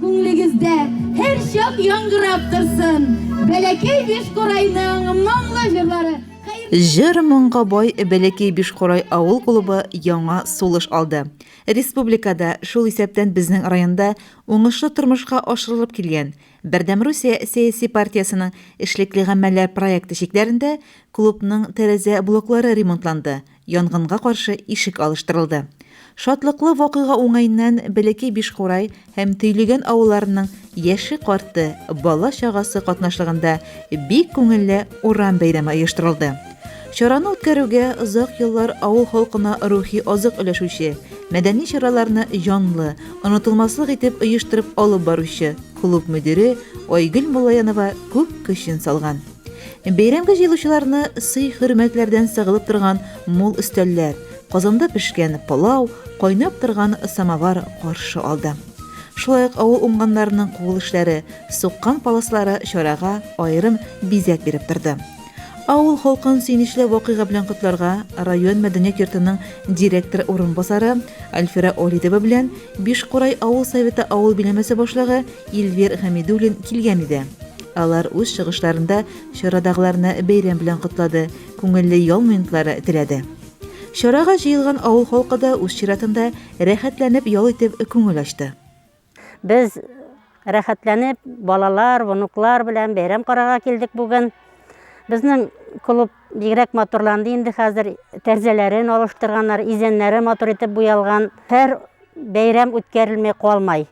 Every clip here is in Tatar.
Күңлегездә һәр чак яңгырап торсын. Бәләкәй Бишкорайның моңлы җырлары. Җыр моңга бай Бәләкәй Бишкорай авыл клубы яңа сулыш алды. Республикада шул исәптән безнең районда уңышлы тормышка ашырылып килгән Бердәм Русия сәяси партиясының эшлекле гамәлләр проекты чикләрендә клубның тәрәзә блоклары ремонтланды, янгынга каршы ишек алыштырылды. Шатлыклы вакыйга уңайыннан Бәләкәй Бишкорай һәм Төйлегән авылларының яше-карты, бала-чагасы катнашлыгында бик күңелле урам бәйрәме оештырылды. Чараны үткәрүгә озак еллар авыл халкына рухи азык өләшүче, мәдәни чараларны җанлы, онытылмаслык итеп оештырып алып баручы клуб мөдире Айгөл Муллаянова күп көчен салган. Бәйрәмгә җыелучыларны сый-хөрмәтләрдән сыгылып торган мул өстәлләр, казанда пешкән пылау, кайнап торган самовар каршы алды. Шулай ук авыл уңганнарының кул эшләре, суккан паласлары чарага аерым бизәк биреп торды. Авыл халкын сөйнечле вакыйга белән котларга район мәдәният йортының директор урынбасары Альфира Олидова белән Бишкорай авыл советы авыл биләмәсе башлыгы Илвер Хәмидуллин килгән иде. Алар үз чыгышларында чарадагыларны бәйрәм белән котлады, күңелле ял минутлары теләде. Чарага җыелган авыл халкы да үз чиратында рәхәтләнеп ял итеп күңел ачты. Без рәхәтләнеп балалар, внуклар белән бәйрәм карарга килдек бүген. Безнең клуб бигрәк матурланды инде хәзер, тәрзәләрен алыштырганнар, изәннәре матур итеп буялган. Һәр бәйрәм үткәрелмәй калмай.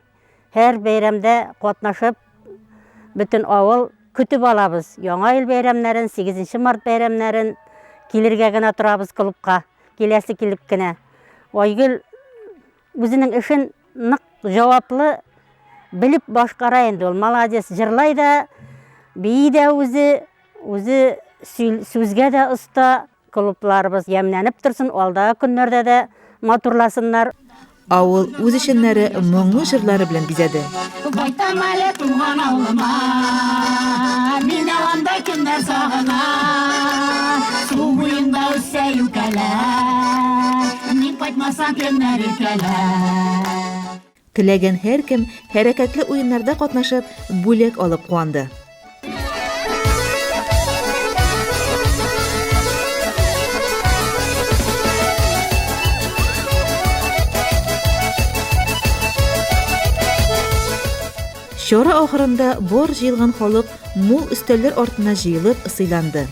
Һәр бәйрәмдә катнашып, бөтен авыл көтеп алабыз. Яңа ел бәйрәмнәрен, 8 март бәйрәмнәрен килергә генә торабыз клубка, киләсе килеп кенә. Айгөл үзенең эшен нык җаваплы белеп башкара инде. Ул молодец, җырлай да, бии дә үзе сүзгә дә оста. Клубларыбыз ямьләнеп торсын, алдагы көннәрдә дә матурласыннар. Авыл үз эшеннәре моңлы җырлары белән бизәде. Кайтам әле туган авылыма, мин андай көннәр сагына. Су буенда үсә юкәләр, мин кайтмасам көннәр үткәләр. Теләгән һәркем хәрәкәтле уеннарда катнашып, бүләк алып куанды. Чара ахырында бар җыелган халык мул өстәлләр артына җыелып сыйланды.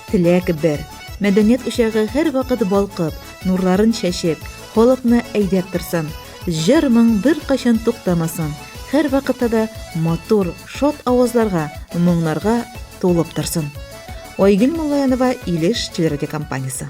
Теләк бер, мәдәният учагы һәр вакыт балкып, нурларын чәчеп, халыкны әйдәп торсын. Җыр моң бер кайчан туктамасын. Һәр вакытта да матур, шат авазларга, моңнарга тулып торсын. Айгөл Муллаянова, Илеш телерадиокомпаниясе.